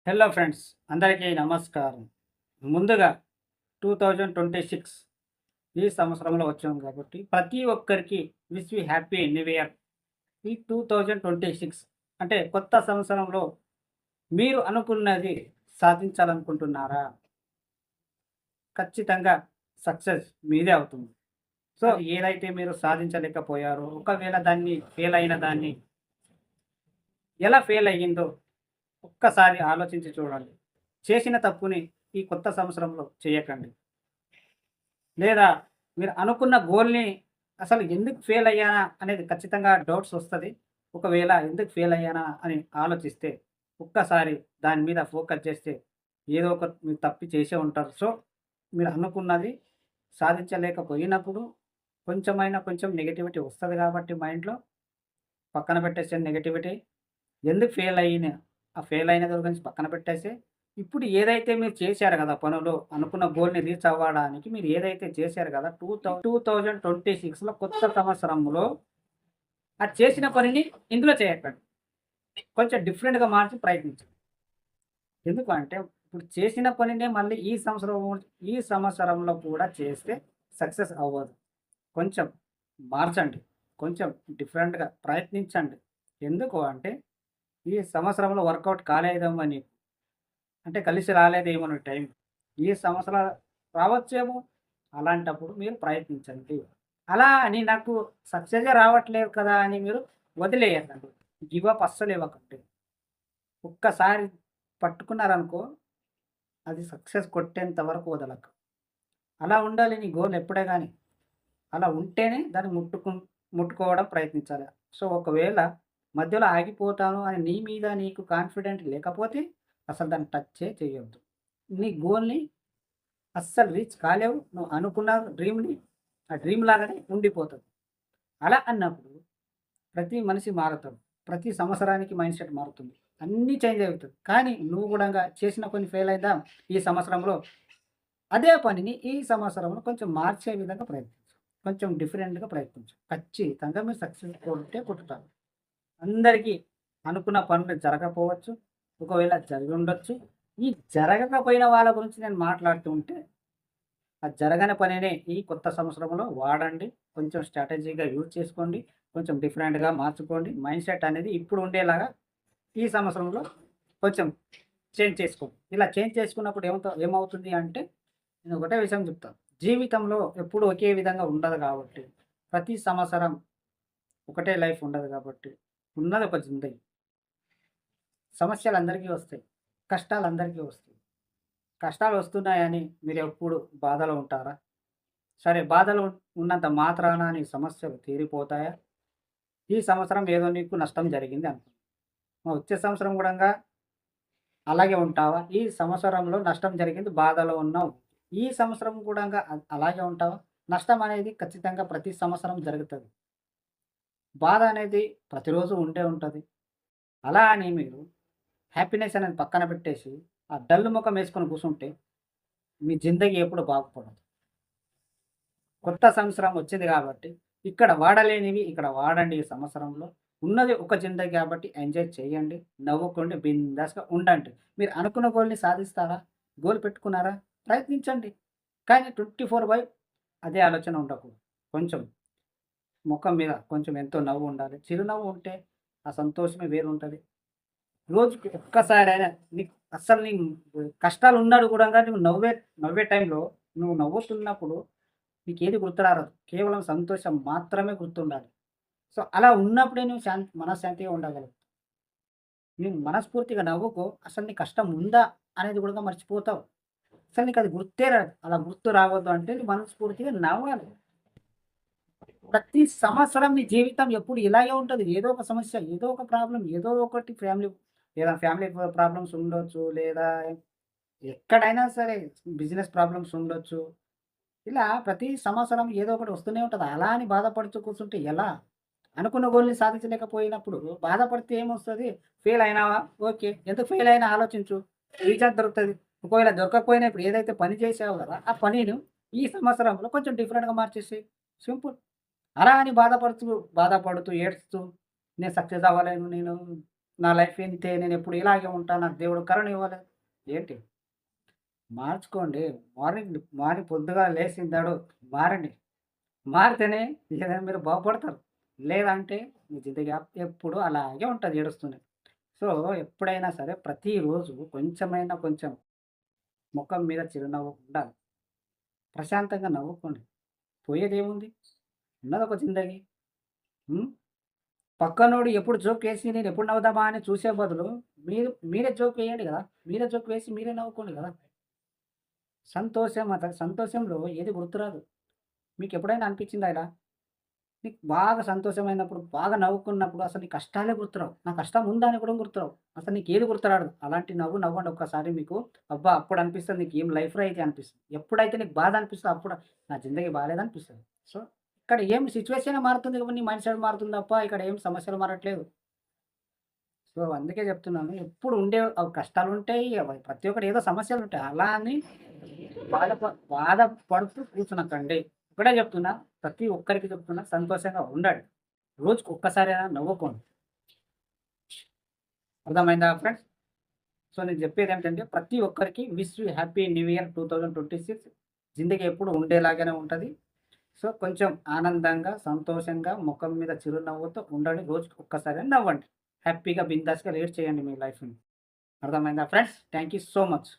Hello friends, అందరికీ నమస్కారం. ముందుగా 2026 ఈ సంవత్సరంలో వచ్చాం కాబట్టి ప్రతి ఒక్కరికి wish you happy new year. ఈ 2026 అంటే కొత్త సంవత్సరంలో మీరు అనుకున్నది సాధించాలనుకుంటున్నారా? ఖచ్చితంగా సక్సెస్ మీదే అవుతుంది. సో, ఏదైతే మీరు సాధించలేకపోయారో, ఒకవేళ దాన్ని ఫెయిల్ అయిన దాన్ని ఎలా ఫెయిల్ అయ్యిందో ఒక్కసారి ఆలోచించి చూడండి. చేసిన తప్పుని ఈ కొత్త సంవత్సరంలో చేయకండి. లేదా మీరు అనుకున్న గోల్‌ని అసలు ఎందుకు ఫెయిల్ అయ్యానా అనేది ఖచ్చితంగా డౌట్స్ వస్తది. ఒకవేళ ఎందుకు ఫెయిల్ అయ్యానా అని ఆలోచిస్తే, ఒక్కసారి దాని మీద ఫోకస్ చేస్తే ఏదో ఒక మీరు తప్పి చేసే ఉంటారు. సో, మీరు అనుకున్నది సాధించలేకపోయినప్పుడు కొంచెం నెగటివిటీ వస్తది కాబట్టి మైండ్‌లో పక్కన పెట్టేసేయండి నెగటివిటీ. ఎందుకు ఫెయిల్ అయిన ఆ ఫెయిల్ అయిన దాని గురించి పక్కన పెట్టేసి, ఇప్పుడు ఏదైతే మీరు చేశారు గదా! పనులు అనుకున్న గోల్‌ని రీచ్ అవ్వడానికి మీరు ఏదైతే చేశారు గదా! 2026లో కొత్త సంవత్సరంలో ఆ చేసిన పనిని ఇందులో చేయకండి. కొంచెం డిఫరెంట్‌గా మార్చి ప్రయత్నించండి. ఎందుకు అంటే ఇప్పుడు చేసిన పనినే మళ్ళీ ఈ సంవత్సరంలో కూడా చేస్తే సక్సెస్ అవ్వదు. కొంచెం మార్చండి. కొంచెం డిఫరెంట్‌గా ప్రయత్నించండి. ఎందుకు అంటే ఈ సంవత్సరంలో వర్కౌట్ కాలేదేమో నీకు. అంటే కలిసి రాలేదేమో నీ టైం. ఈ సంవత్సరం రావచ్చేమో. అలాంటప్పుడు మీరు ప్రయత్నించండి. అలా అని నాకు సక్సెసే రావట్లేదు కదా! అని మీరు వదిలేయకండి. గివ్ అప్ అస్సలు ఇవ్వకండి. ఒక్కసారి పట్టుకున్నారనుకో, అది సక్సెస్ కొట్టేంత వరకు వదలక. అలా ఉండాలి నీ గోల్ ఎప్పుడే గాని. అలా ఉంటేనే దాన్ని ముట్టుకోవడం ప్రయత్నించాలి. సో, ఒకవేళ మధ్యలో ఆగిపోతాను అని నీ మీద నీకు కాన్ఫిడెంట్ లేకపోతే అసలు దాన్ని టచ్చే చేయొద్దు. నీ గోల్‌ని అస్సలు రీచ్ కాలేవు. నువ్వు అనుకున్న డ్రీమ్‌ని ఆ డ్రీమ్ లాగానే ఉండిపోతది. అలా అన్నప్పుడు ప్రతి మనిషి మారతాడు. ప్రతి సంవత్సరానికి మైండ్ సెట్ మారుతుంది. అన్నీ చేంజ్ అవుతది. కానీ నువ్వు గూడంగా చేసిన పని ఫెయిల్ అయిందా ఈ సంవత్సరంలో, అదే పనిని ఈ సంవత్సరంలో కొంచెం మార్చే విధంగా ప్రయత్నించు. కొంచెం డిఫరెంట్‌గా ప్రయత్నించు. ఖచ్చితంగా మీరు సక్సెస్ కొట్టుతారు. అందరికీ అనుకున్న పనులు జరగకపోవచ్చు. ఒకవేళ జరిగుండొచ్చు. ఈ జరగకపోయిన వాళ్ళ గురించి నేను మాట్లాడుతూ ఉంటే, ఆ జరగని పనినే ఈ కొత్త సంవత్సరంలో వాడండి. కొంచెం స్ట్రాటజీగా యూజ్ చేసుకోండి. కొంచెం డిఫరెంట్‌గా మార్చుకోండి. మైండ్‌సెట్ అనేది ఇప్పుడు ఉండేలాగా ఈ సంవత్సరంలో కొంచెం చేంజ్ చేసుకోండి. ఇలా చేంజ్ చేసుకున్నప్పుడు ఏమవుతుంది అంటే, నేను ఒకటే విషయం చెప్తాను. జీవితంలో ఎప్పుడు ఒకే విధంగా ఉండదు కాబట్టి, ప్రతి సంవత్సరం ఒకటే లైఫ్ ఉండదు కాబట్టి, ఉన్నది ఒక జిందగీ. సమస్యలు అందరికీ వస్తాయి. కష్టాలు అందరికీ వస్తాయి. కష్టాలు వస్తున్నాయని మీరెప్పుడు బాధలో ఉంటారా? సరే, బాధలో ఉన్నంత మాత్రాన నీ సమస్యలు తీరిపోతాయా? ఈ సంవత్సరం ఏదో నీకు నష్టం జరిగింది అనుకో. వచ్చే సంవత్సరం గూడంగా అలాగే ఉంటావా? ఈ సంవత్సరంలో నష్టం జరిగింది, బాధలో ఉన్నావు. ఈ సంవత్సరం గూడంగా అలాగే ఉంటావా? నష్టం అనేది ఖచ్చితంగా ప్రతి సంవత్సరం జరుగుతది. బాధ అనేది ప్రతిరోజు ఉండే ఉంటది. అలా అని మీరు హ్యాపీనెస్ అనేది పక్కన పెట్టేసి, ఆ డల్ మొఖం యేసుకొని కూసుంటే, మీ జిందగీ ఎప్పుడు బాగుపడదు. కొత్త సంవత్సరం వచ్చింది గాబట్టి, ఇక్కడ వాడలేనివి ఇక్కడ వాడండి ఈ సంవత్సరంలో. ఉన్నది ఒక జిందగీ గాబట్టి ఎంజాయ్ చేయండి. నవ్వుకోండి, బిందాస్‌గా ఉండండి. మీరు అనుకున్న గోల్‌ని సాధిస్తారా? గోల్ పెట్టుకున్నారా? ప్రయత్నించండి. కానీ 24/7 అదే ఆలోచన ఉండకూడదు. కొంచెం మొఖం మీద కొంచెం ఎంతో నవ్వు ఉండాలి. చిరునవ్వు ఉంటే ఆ సంతోషమే వేరుంటది. రోజుకి ఒక్కసారైనా నీకు అస్సలు నీ కష్టాలు ఉన్నాడు గూడంగా నువ్వు నవ్వే టైంలో నువ్వు నవ్వుతున్నప్పుడు నీకేది గుర్తురారదు. కేవలం సంతోషం మాత్రమే గుర్తుండాలి. సో, అలా ఉన్నప్పుడే నువ్వు మనశ్శాంతిగా ఉండగలవు. నువ్వు మనస్ఫూర్తిగా నవ్వుకో, అసలు నీ కష్టం ఉందా అనేది గూడా మర్చిపోతావు. అసలు నీకది గుర్తే రాదు. అలా గుర్తు రావద్దు అంటే నువ్వు మనస్ఫూర్తిగా నవ్వాలి. ప్రతి సంవత్సరం నీ జీవితం ఎప్పుడు ఇలాగే ఉంటది. ఏదో ఒక సమస్య, ఏదో ఒక ప్రాబ్లమ్, ఏదో ఒకటి ఫ్యామిలీ ప్రాబ్లమ్స్ ఉండొచ్చు. లేదా ఎక్కడైనా సరే బిజినెస్ ప్రాబ్లమ్స్ ఉండొచ్చు. ఇలా ప్రతి సంవత్సరం ఏదో ఒకటి వస్తూనే ఉంటది. అలా అని బాధపడుతూ కూర్చుంటే ఎలా? అనుకున్న గోల్‌ని సాధించలేకపోయినప్పుడు బాధపడితే ఏమొస్తది? ఫెయిల్ అయినావా? ఓకే. ఎందుకు ఫెయిల్ అయినా ఆలోచించు. రీజన్ దొరుకుతది. ఒకవేళ దొరకకపోయినా ఇప్పుడు ఏదైతే పని చేసావో గదా! ఆ పనిని ఈ సంవత్సరంలో కొంచెం డిఫరెంట్‌గా మార్చేసేయి. సింపుల్. అలా అని బాధపడుతూ, ఏడుస్తూ నేను సక్సెస్ అవ్వలేను. నేను నా లైఫ్ ఇంతే, నేను ఎప్పుడు ఇలాగే ఉంటా, నాకు దేవుడు కరుణ ఇవ్వలేదు. ఏంటి? మార్చుకోండి. మార్నింగ్ మార్నింగ్ పొద్దుగాల లేసిందాడు మారండి. మారితేనే ఏదైనా మీరు బాగుపడతారు. లేదంటే మీ జిందగీ ఎప్పుడు అలాగే ఉంటది ఏడుస్తూనే. సో, ఎప్పుడైనా సరే ప్రతిరోజు కొంచెమైనా కొంచెం ముఖం మీద చిరునవ్వు ఉండాలి. ప్రశాంతంగా నవ్వుకోండి. పోయేదేముంది? ఉన్నదొక జిందగీ. హ్మ్. పక్కనోడు ఎప్పుడు జోకేసి నేనెప్పుడు నవ్వుదామా అని చూసే బదులు, మీరే జోక్ వేయండి గదా! మీరే జోక్ వేసి మీరే నవ్వుకోండి గదా! సంతోషంలో ఏది గుర్తురాదు. మీకెప్పుడైనా అనిపిచ్చిందా ఇలా? నీకు బాగా సంతోషమైనప్పుడు, బాగా నవ్వుకున్నప్పుడు అసలు నీ కష్టాలే గుర్తురావు. నా కష్టం ఉందా అని కూడా గుర్తురావు. అసలు నీకేది గుర్తురాదు. అలాంటి నవ్వు నవ్వండి ఒక్కసారి మీకు. అబ్బా! అప్పుడు అనిపిస్తది నీకు ఏం లైఫ్‌లో అయితే అనిపిస్తది. ఎప్పుడైతే నీకు బాధ అనిపిస్తదో అప్పుడు నా జిందగీ బాలేదనిపిస్తది. సో, ఇక్కడ ఏం సిట్యుయేషనే మారుతుంది నీ మైండ్ సెట్ మారుతుంది తప్ప ఇక్కడ ఏం సమస్యలు మారట్లేదు. సో, అందుకే చెప్తున్నాను. ఎప్పుడు ఉండే కష్టాలుంటాయి. ప్రతి ఒక్కటి ఏదో సమస్యలుంటాయి. అలా అని బాధప బాధపడుతూ కూర్చునకండి. ఒకటే చెప్తున్నా, ప్రతి ఒక్కరికి చెప్తున్నా సంతోషంగా ఉండండి. రోజుకి ఒక్కసారైనా నవ్వుకోండి. అర్థమైందా ఫ్రెండ్స్? సో, నేను చెప్పేదేంటంటే ప్రతి ఒక్కరికి wish you happy new year 2026. జిందగీ ఎప్పుడు ఉండేలాగానే ఉంటది. సో, కొంచెం ఆనందంగా, సంతోషంగా, ముఖం మీద చిరునవ్వుతో ఉండండి. రోజుకి ఒక్కసారైనా నవ్వండి. హ్యాపీగా బిందాస్‌గా లీడ్ చేయండి మీ లైఫ్‌ని. అర్థమైందా friends? Thank you so much.